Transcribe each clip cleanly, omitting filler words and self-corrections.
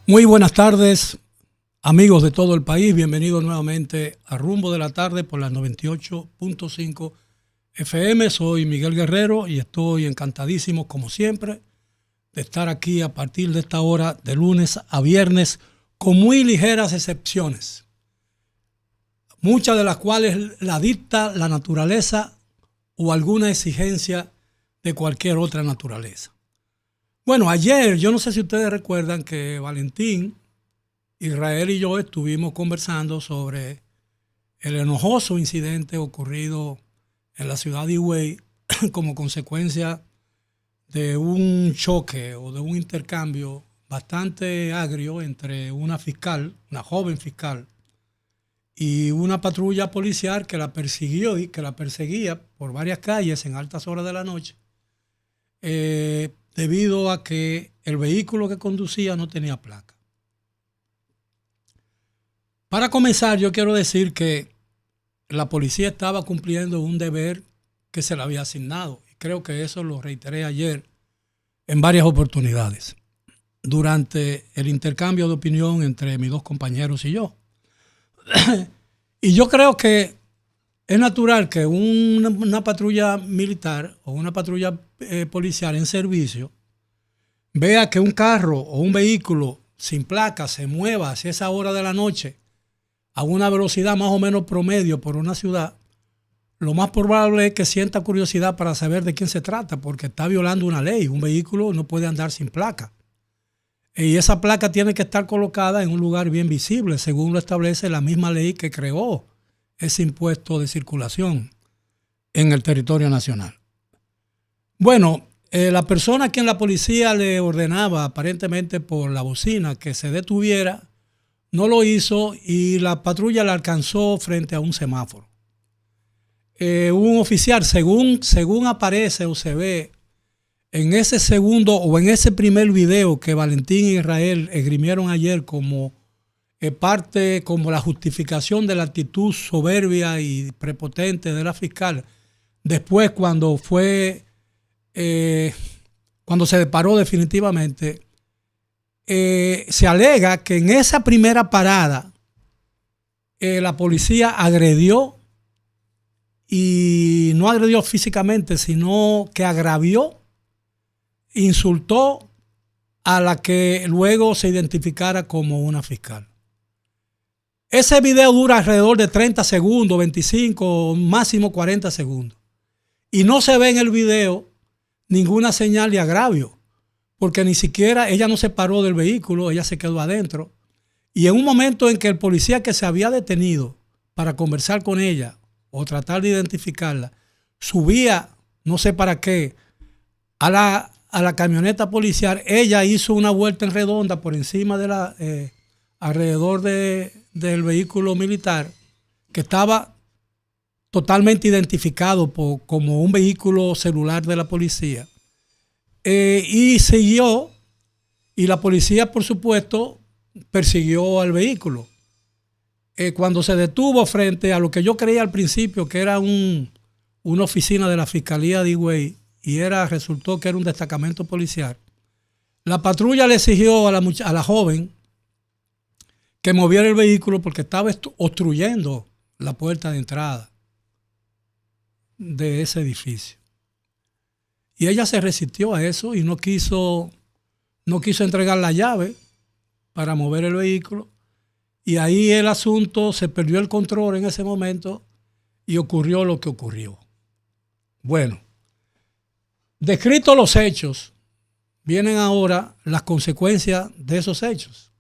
Muy buenas tardes, amigos de todo el país. Bienvenidos nuevamente a Rumbo de la Tarde por las 98.5 FM. Soy Miguel Guerrero y estoy encantadísimo, como siempre, de estar aquí a partir de esta hora de lunes a viernes, con muy ligeras excepciones, muchas de las cuales la dicta la naturaleza o alguna exigencia de cualquier otra naturaleza. Bueno, ayer, yo no sé si ustedes recuerdan que Valentín, Israel y yo estuvimos conversando sobre el enojoso incidente ocurrido en la ciudad de Higüey como consecuencia de un choque o de un intercambio bastante agrio entre una fiscal, una joven fiscal, y una patrulla policial que la persiguió y que la perseguía por varias calles en altas horas de la noche. Debido a que el vehículo que conducía no tenía placa. Para comenzar, yo quiero decir que la policía estaba cumpliendo un deber que se le había asignado. Y creo que eso lo reiteré ayer en varias oportunidades, durante el intercambio de opinión entre mis dos compañeros y yo. Y yo creo que es natural que una patrulla militar o una patrulla policial en servicio vea que un carro o un vehículo sin placa se mueva hacia esa hora de la noche a una velocidad más o menos promedio por una ciudad. Lo más probable es que sienta curiosidad para saber de quién se trata, porque está violando una ley. Un vehículo no puede andar sin placa. Y esa placa tiene que estar colocada en un lugar bien visible, según lo establece la misma ley que creó ese impuesto de circulación en el territorio nacional. Bueno, la persona a quien la policía le ordenaba, aparentemente por la bocina, que se detuviera, no lo hizo y la patrulla la alcanzó frente a un semáforo. Un oficial, según aparece o se ve en ese segundo o en ese primer video que Valentín e Israel esgrimieron ayer como parte, como la justificación de la actitud soberbia y prepotente de la fiscal, después cuando se disparó definitivamente, se alega que en esa primera parada la policía agredió, y no agredió físicamente, sino que agravió, insultó a la que luego se identificara como una fiscal. Ese video dura alrededor de 30 segundos, 25, máximo 40 segundos. Y no se ve en el video ninguna señal de agravio, porque ni siquiera ella no se paró del vehículo, ella se quedó adentro. Y en un momento en que el policía que se había detenido para conversar con ella o tratar de identificarla, subía, no sé para qué, a la camioneta policial, ella hizo una vuelta en redonda por encima de alrededor del vehículo militar, que estaba totalmente identificado como un vehículo celular de la policía, y siguió, y la policía, por supuesto, persiguió al vehículo. Cuando se detuvo frente a lo que yo creía al principio que era una oficina de la Fiscalía de Higüey, y resultó que era un destacamento policial, la patrulla le exigió a la joven que moviera el vehículo porque estaba obstruyendo la puerta de entrada de ese edificio. Y ella se resistió a eso y no quiso entregar la llave para mover el vehículo. Y ahí el asunto se perdió el control en ese momento y ocurrió lo que ocurrió. Bueno, descritos los hechos, vienen ahora las consecuencias de esos hechos.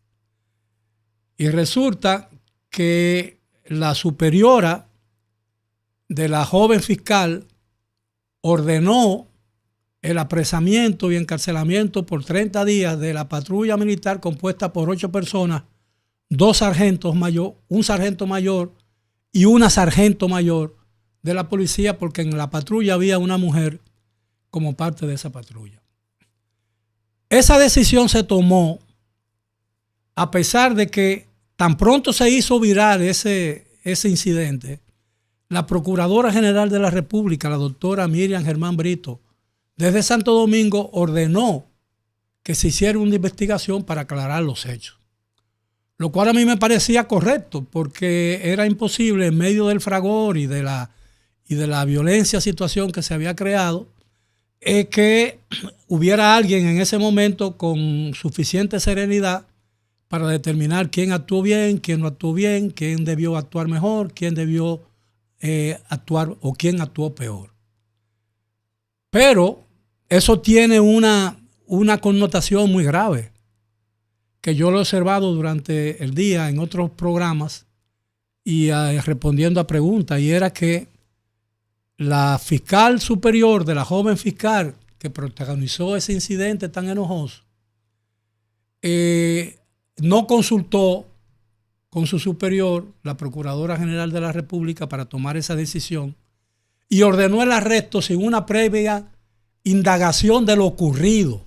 Y resulta que la superiora de la joven fiscal ordenó el apresamiento y encarcelamiento por 30 días de la patrulla militar compuesta por 8 personas, 2 sargentos mayor, un sargento mayor y una sargento mayor de la policía, porque en la patrulla había una mujer como parte de esa patrulla. Esa decisión se tomó a pesar de que tan pronto se hizo viral ese incidente, la Procuradora General de la República, la doctora Miriam Germán Brito, desde Santo Domingo ordenó que se hiciera una investigación para aclarar los hechos. Lo cual a mí me parecía correcto, porque era imposible en medio del fragor y de la violencia situación que se había creado, que hubiera alguien en ese momento con suficiente serenidad para determinar quién actuó bien, quién no actuó bien, quién debió actuar mejor, quién debió actuar o quién actuó peor. Pero eso tiene una connotación muy grave, que yo lo he observado durante el día en otros programas y respondiendo a preguntas, y era que la fiscal superior de la joven fiscal que protagonizó ese incidente tan enojoso, no consultó con su superior, la Procuradora General de la República, para tomar esa decisión, y ordenó el arresto sin una previa indagación de lo ocurrido.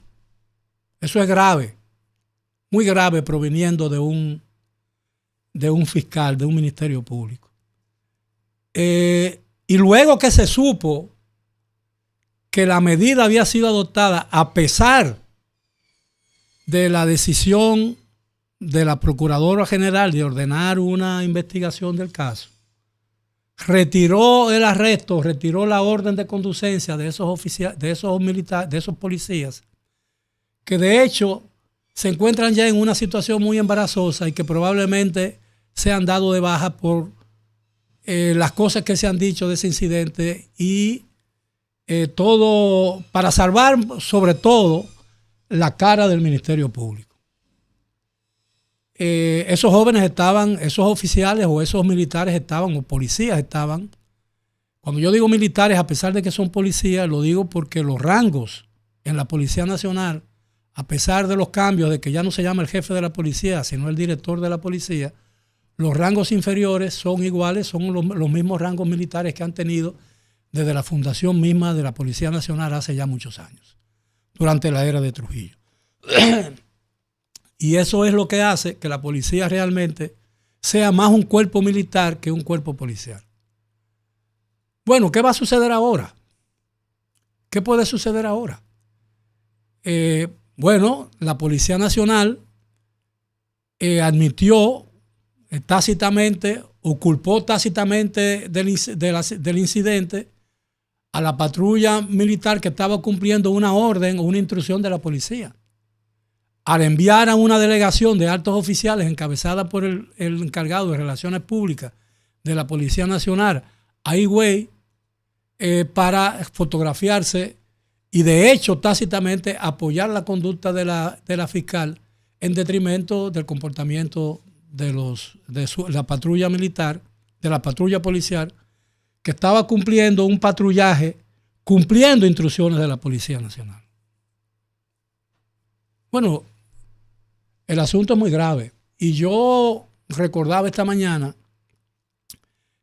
Eso es grave, muy grave, proveniendo de un fiscal, de un ministerio público. Y luego que se supo que la medida había sido adoptada a pesar de la decisión de la Procuradora General de ordenar una investigación del caso, retiró el arresto, retiró la orden de conducencia de esos oficiales, de esos militares, de esos policías, que de hecho se encuentran ya en una situación muy embarazosa y que probablemente se han dado de baja por las cosas que se han dicho de ese incidente y todo para salvar sobre todo la cara del Ministerio Público. Esos jóvenes estaban, esos oficiales o esos militares estaban, o policías estaban. Cuando yo digo militares, a pesar de que son policías, lo digo porque los rangos en la Policía Nacional, a pesar de los cambios de que ya no se llama el jefe de la policía, sino el director de la policía, los rangos inferiores son iguales, son los mismos rangos militares que han tenido desde la fundación misma de la Policía Nacional hace ya muchos años, durante la era de Trujillo. Y eso es lo que hace que la policía realmente sea más un cuerpo militar que un cuerpo policial. Bueno, ¿qué va a suceder ahora? ¿Qué puede suceder ahora? Bueno, la Policía Nacional admitió tácitamente o culpó tácitamente del incidente a la patrulla militar que estaba cumpliendo una orden o una instrucción de la policía. Al enviar a una delegación de altos oficiales encabezada por el encargado de Relaciones Públicas de la Policía Nacional a Higüey para fotografiarse y de hecho tácitamente apoyar la conducta de la fiscal en detrimento del comportamiento de la patrulla militar, de la patrulla policial, que estaba cumpliendo un patrullaje, cumpliendo instrucciones de la Policía Nacional. Bueno, el asunto es muy grave. Y yo recordaba esta mañana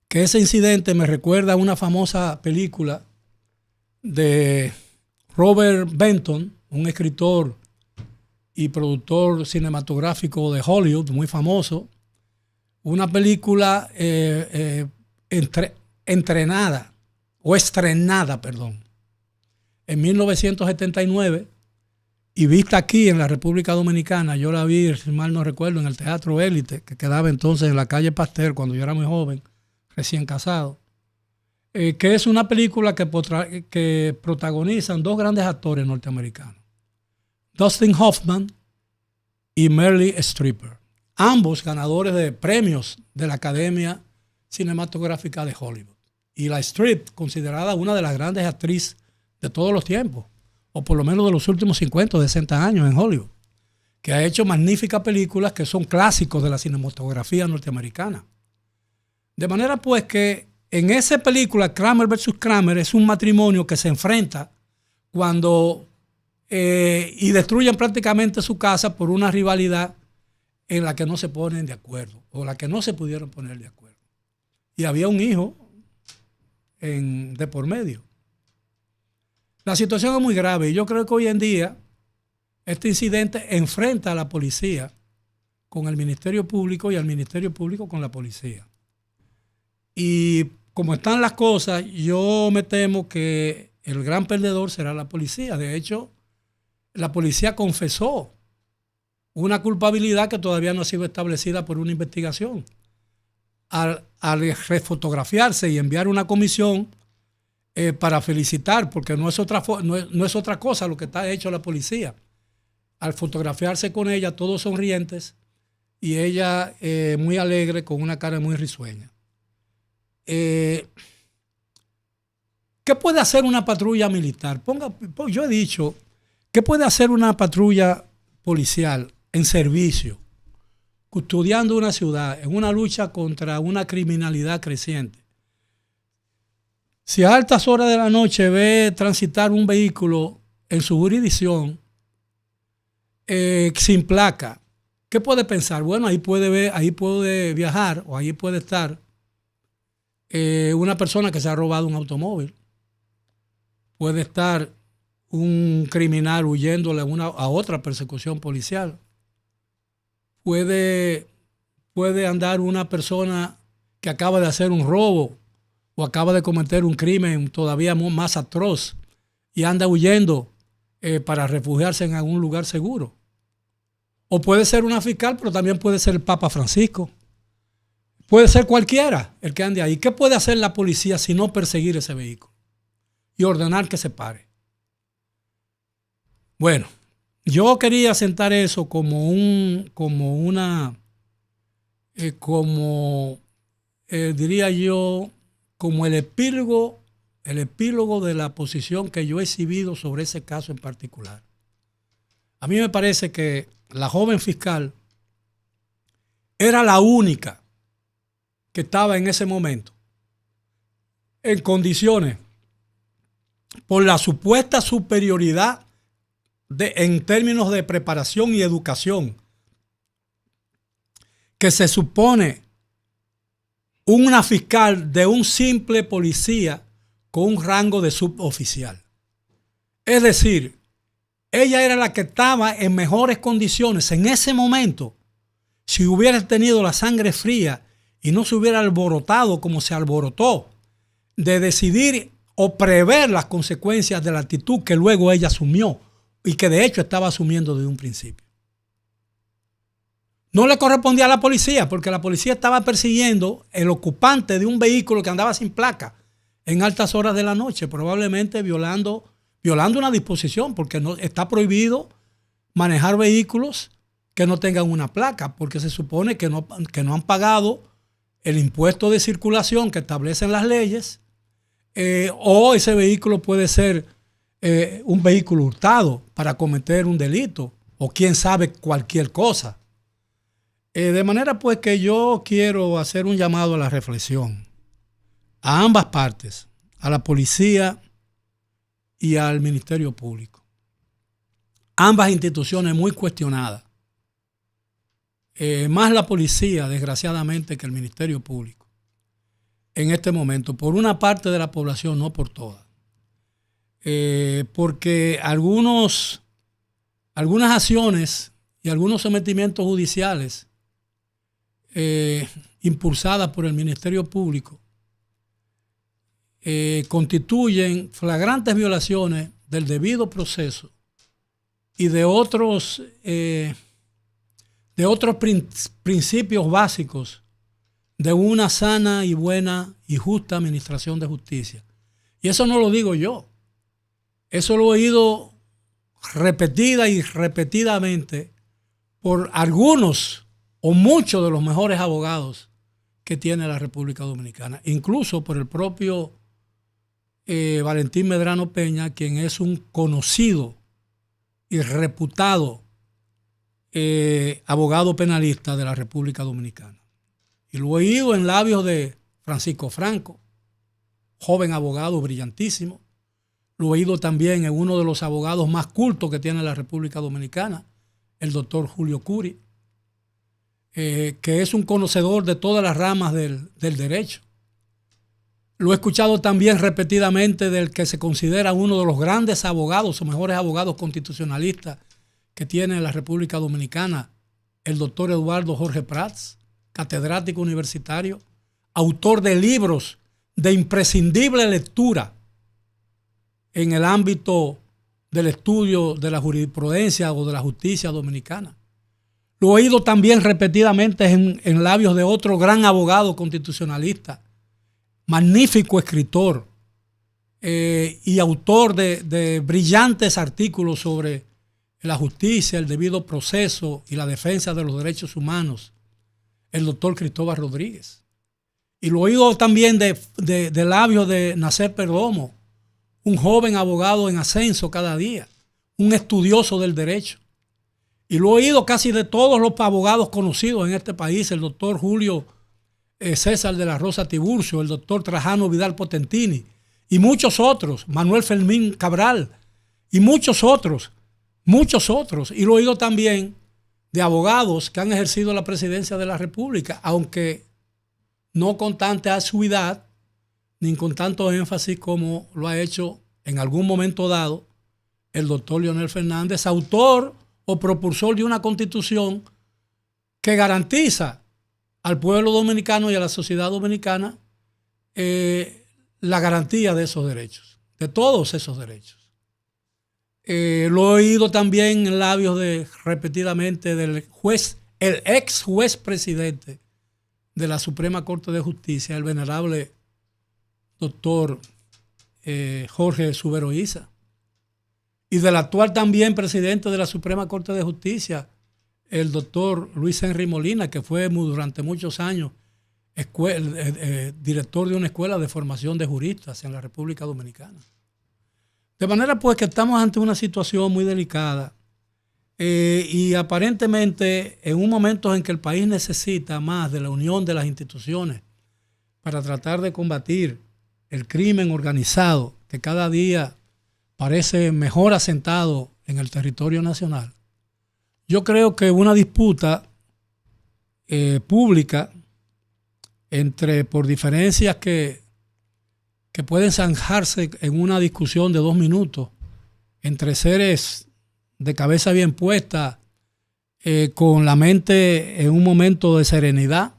que ese incidente me recuerda a una famosa película de Robert Benton, un escritor y productor cinematográfico de Hollywood, muy famoso. Una película estrenada en 1979 y vista aquí en la República Dominicana. Yo la vi, si mal no recuerdo, en el Teatro Élite, que quedaba entonces en la calle Pasteur, cuando yo era muy joven, recién casado. Que es una película que protagonizan dos grandes actores norteamericanos, Dustin Hoffman y Meryl Streep, ambos ganadores de premios de la Academia Cinematográfica de Hollywood. Y la Streep, considerada una de las grandes actrices de todos los tiempos, o por lo menos de los últimos 50 o 60 años en Hollywood, que ha hecho magníficas películas que son clásicos de la cinematografía norteamericana. De manera pues que en esa película, Kramer versus Kramer, es un matrimonio que se enfrenta cuando y destruyen prácticamente su casa por una rivalidad en la que no se ponen de acuerdo, o la que no se pudieron poner de acuerdo. Y había un hijo de por medio. La situación es muy grave y yo creo que hoy en día este incidente enfrenta a la policía con el Ministerio Público y al Ministerio Público con la policía. Y como están las cosas, yo me temo que el gran perdedor será la policía. De hecho, la policía confesó una culpabilidad que todavía no ha sido establecida por una investigación. Al refotografiarse y enviar una comisión para felicitar, porque no es otra cosa lo que está hecho la policía. Al fotografiarse con ella, todos sonrientes, y ella muy alegre, con una cara muy risueña. ¿Qué puede hacer una patrulla militar? Yo he dicho, ¿qué puede hacer una patrulla policial en servicio, custodiando una ciudad, en una lucha contra una criminalidad creciente? Si a altas horas de la noche ve transitar un vehículo en su jurisdicción sin placa, ¿qué puede pensar? Bueno, ahí puede viajar, o ahí puede estar una persona que se ha robado un automóvil. Puede estar un criminal huyéndole a otra persecución policial. Puede andar una persona que acaba de hacer un robo o acaba de cometer un crimen todavía más atroz y anda huyendo para refugiarse en algún lugar seguro. O puede ser una fiscal, pero también puede ser el Papa Francisco. Puede ser cualquiera el que ande ahí. ¿Qué puede hacer la policía si no perseguir ese vehículo y ordenar que se pare? Bueno, yo quería sentar eso diría yo, como el epílogo de la posición que yo he exhibido sobre ese caso en particular. A mí me parece que la joven fiscal era la única que estaba en ese momento en condiciones, por la supuesta superioridad en términos de preparación y educación, que se supone una fiscal de un simple policía con un rango de suboficial. Es decir, ella era la que estaba en mejores condiciones en ese momento, si hubiera tenido la sangre fría y no se hubiera alborotado como se alborotó, de decidir o prever las consecuencias de la actitud que luego ella asumió y que de hecho estaba asumiendo desde un principio. No le correspondía a la policía, porque la policía estaba persiguiendo el ocupante de un vehículo que andaba sin placa en altas horas de la noche, probablemente violando una disposición, porque no está prohibido manejar vehículos que no tengan una placa, porque se supone que no han pagado el impuesto de circulación que establecen las leyes, o ese vehículo puede ser un vehículo hurtado para cometer un delito, o quién sabe, cualquier cosa. De manera pues que yo quiero hacer un llamado a la reflexión a ambas partes, a la policía y al Ministerio Público. Ambas instituciones muy cuestionadas. Más la policía, desgraciadamente, que el Ministerio Público en este momento, por una parte de la población, no por toda. Porque algunas acciones y algunos sometimientos judiciales impulsadas por el Ministerio Público constituyen flagrantes violaciones del debido proceso y de otros principios básicos de una sana y buena y justa administración de justicia. Y eso no lo digo yo. Eso lo he oído repetida y repetidamente por algunos o muchos de los mejores abogados que tiene la República Dominicana, incluso por el propio Valentín Medrano Peña, quien es un conocido y reputado abogado penalista de la República Dominicana. Y lo he oído en labios de Francisco Franco, joven abogado brillantísimo. Lo he oído también en uno de los abogados más cultos que tiene la República Dominicana, el doctor Julio Curi, que es un conocedor de todas las ramas del derecho. Lo he escuchado también repetidamente del que se considera uno de los grandes abogados o mejores abogados constitucionalistas que tiene la República Dominicana, el doctor Eduardo Jorge Prats, catedrático universitario, autor de libros de imprescindible lectura en el ámbito del estudio de la jurisprudencia o de la justicia dominicana. Lo he oído también repetidamente en labios de otro gran abogado constitucionalista, magnífico escritor y autor de brillantes artículos sobre la justicia, el debido proceso y la defensa de los derechos humanos, el doctor Cristóbal Rodríguez. Y lo he oído también de labios de Nacer Perdomo, un joven abogado en ascenso cada día, un estudioso del derecho. Y lo he oído casi de todos los abogados conocidos en este país, el doctor Julio César de la Rosa Tiburcio, el doctor Trajano Vidal Potentini y muchos otros, Manuel Fermín Cabral y muchos otros. Y lo he oído también de abogados que han ejercido la presidencia de la República, aunque no con tanta asiduidad ni con tanto énfasis como lo ha hecho en algún momento dado el doctor Leonel Fernández, autor o propulsor de una constitución que garantiza al pueblo dominicano y a la sociedad dominicana la garantía de esos derechos, de todos esos derechos. Lo he oído también en labios repetidamente del juez, el ex juez presidente de la Suprema Corte de Justicia, el venerable doctor Jorge Subero Isa, y del actual también presidente de la Suprema Corte de Justicia, el doctor Luis Henry Molina, que fue durante muchos años director de una escuela de formación de juristas en la República Dominicana. De manera pues que estamos ante una situación muy delicada y aparentemente en un momento en que el país necesita más de la unión de las instituciones para tratar de combatir el crimen organizado que cada día parece mejor asentado en el territorio nacional. Yo creo que una disputa pública por diferencias que pueden zanjarse en una discusión de 2 minutos entre seres de cabeza bien puesta, con la mente en un momento de serenidad,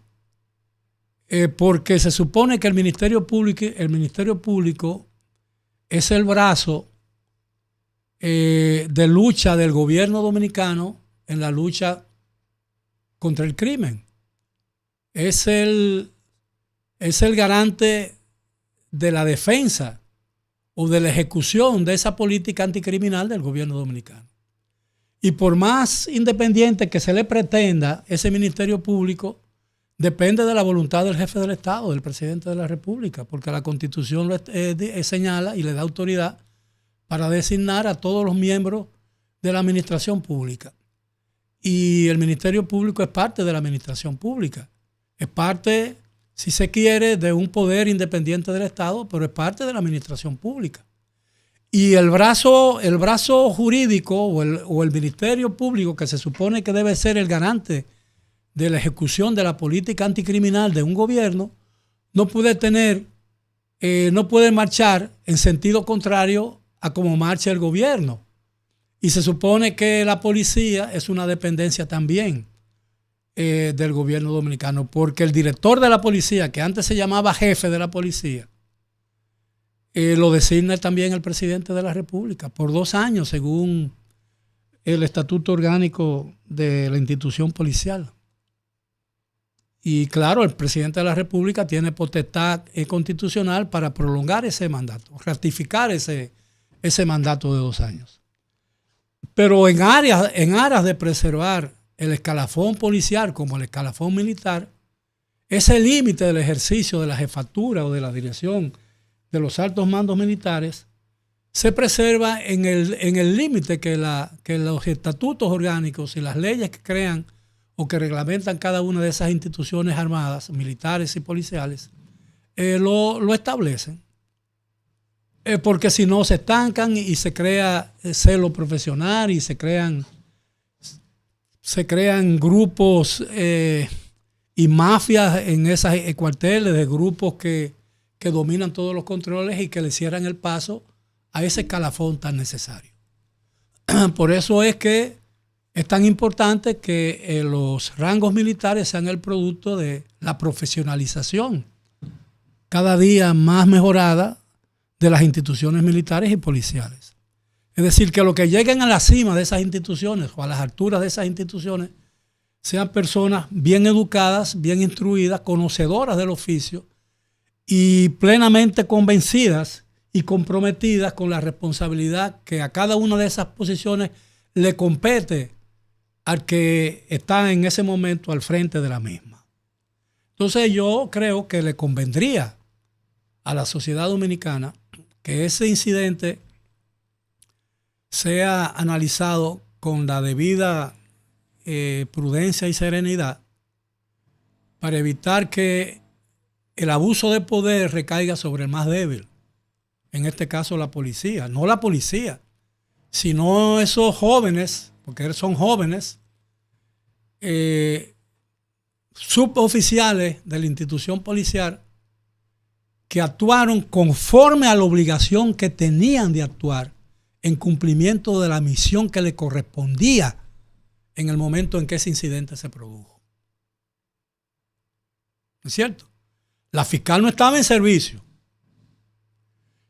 porque se supone que el Ministerio Público es el brazo de lucha del gobierno dominicano en la lucha contra el crimen. Es el garante de la defensa o de la ejecución de esa política anticriminal del gobierno dominicano. Y por más independiente que se le pretenda, ese Ministerio Público depende de la voluntad del jefe del Estado, del presidente de la República, porque la Constitución lo señala y le da autoridad para designar a todos los miembros de la administración pública. Y el Ministerio Público es parte de la administración pública. Es parte, si se quiere, de un poder independiente del Estado, pero es parte de la administración pública. Y el brazo jurídico o el Ministerio Público, que se supone que debe ser el garante de la ejecución de la política anticriminal de un gobierno, no puede marchar en sentido contrario a cómo marcha el gobierno. Y se supone que la policía es una dependencia también del gobierno dominicano, porque el director de la policía, que antes se llamaba jefe de la policía, lo designa también el presidente de la República por 2 años, según el estatuto orgánico de la institución policial. Y claro, el presidente de la República tiene potestad constitucional para prolongar ese mandato, ratificar ese mandato de 2 años. Pero en aras de preservar el escalafón policial como el escalafón militar, ese límite del ejercicio de la jefatura o de la dirección de los altos mandos militares se preserva en el límite que los estatutos orgánicos y las leyes que crean o que reglamentan cada una de esas instituciones armadas, militares y policiales, lo establecen. Porque si no se estancan y se crea celo profesional y se crean grupos y mafias en esos cuarteles de grupos que dominan todos los controles y que le cierran el paso a ese escalafón tan necesario. Por eso es que es tan importante que los rangos militares sean el producto de la profesionalización cada día más mejorada de las instituciones militares y policiales. Es decir, que los que lleguen a la cima de esas instituciones o a las alturas de esas instituciones sean personas bien educadas, bien instruidas, conocedoras del oficio y plenamente convencidas y comprometidas con la responsabilidad que a cada una de esas posiciones le compete al que está en ese momento al frente de la misma. Entonces yo creo que le convendría a la sociedad dominicana que ese incidente sea analizado con la debida prudencia y serenidad para evitar que el abuso de poder recaiga sobre el más débil, en este caso la policía, no la policía, sino esos jóvenes, porque son jóvenes, suboficiales de la institución policial que actuaron conforme a la obligación que tenían de actuar en cumplimiento de la misión que le correspondía en el momento en que ese incidente se produjo. ¿No es cierto? La fiscal no estaba en servicio.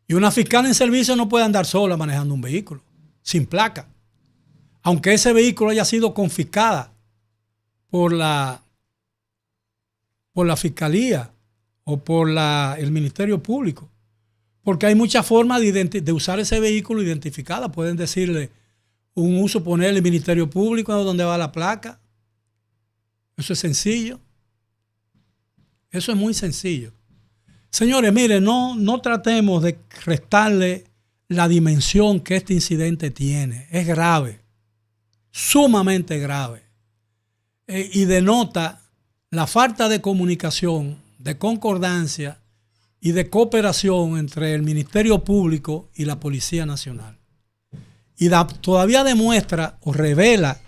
Y una fiscal en servicio no puede andar sola manejando un vehículo, sin placa. Aunque ese vehículo haya sido confiscada por la fiscalía o por el Ministerio Público. Porque hay muchas formas de usar ese vehículo identificada. Pueden decirle un uso, ponerle Ministerio Público donde va la placa. Eso es sencillo. Eso es muy sencillo. Señores, miren, no tratemos de restarle la dimensión que este incidente tiene. Es grave, sumamente grave. Y denota la falta de comunicación, de concordancia y de cooperación entre el Ministerio Público y la Policía Nacional. Y todavía demuestra o revela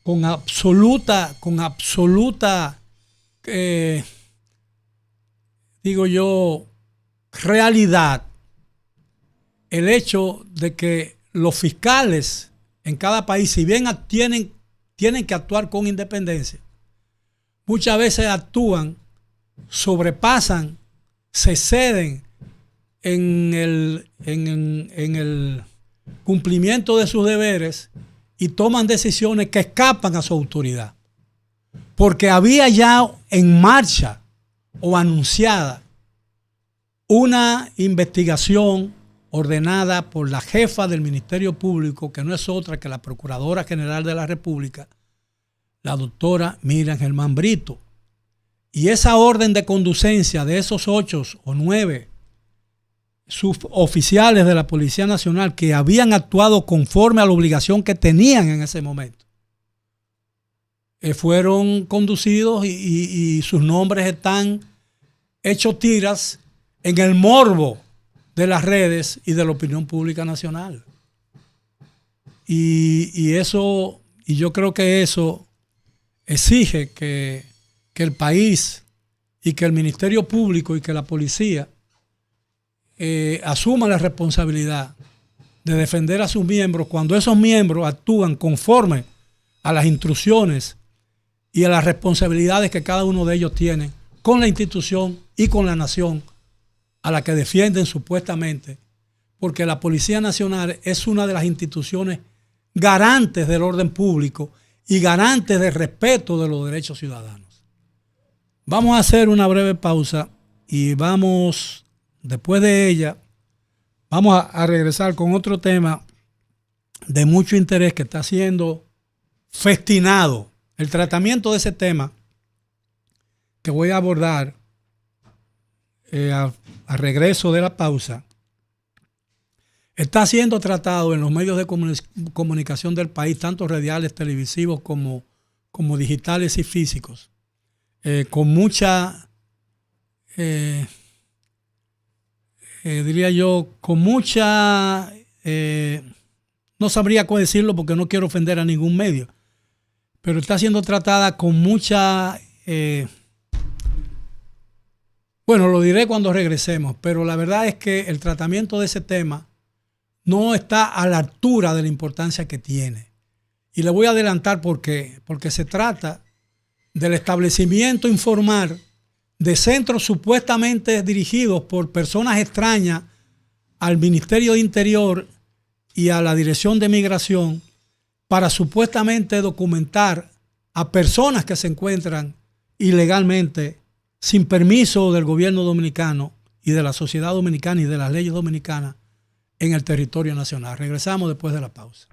con absoluta realidad el hecho de que los fiscales en cada país, si bien tienen que actuar con independencia, muchas veces actúan, sobrepasan, se ceden en el cumplimiento de sus deberes y toman decisiones que escapan a su autoridad. Porque había ya en marcha o anunciada una investigación ordenada por la jefa del Ministerio Público, que no es otra que la Procuradora General de la República, la doctora Miriam Germán Brito. Y esa orden de conducencia de esos 8 o 9 suboficiales de la Policía Nacional que habían actuado conforme a la obligación que tenían en ese momento, fueron conducidos y sus nombres están hechos tiras en el morbo de las redes y de la opinión pública nacional. Y yo creo que eso exige que el país y que el Ministerio Público y que la policía asuman la responsabilidad de defender a sus miembros cuando esos miembros actúan conforme a las instrucciones y a las responsabilidades que cada uno de ellos tiene con la institución y con la nación a la que defienden supuestamente, porque la Policía Nacional es una de las instituciones garantes del orden público y garantes del respeto de los derechos ciudadanos. Vamos a hacer una breve pausa y después de ella, vamos a regresar con otro tema de mucho interés que está siendo festinado. El tratamiento de ese tema que voy a abordar a regreso de la pausa está siendo tratado en los medios de comunicación del país, tanto radiales, televisivos como digitales y físicos, con mucha, no sabría cómo decirlo porque no quiero ofender a ningún medio, pero está siendo tratada con mucha, bueno, lo diré cuando regresemos, pero la verdad es que el tratamiento de ese tema no está a la altura de la importancia que tiene. Y le voy a adelantar por qué. Porque se trata del establecimiento informal de centros supuestamente dirigidos por personas extrañas al Ministerio de Interior y a la Dirección de Migración para supuestamente documentar a personas que se encuentran ilegalmente sin permiso del gobierno dominicano y de la sociedad dominicana y de las leyes dominicanas en el territorio nacional. Regresamos después de la pausa.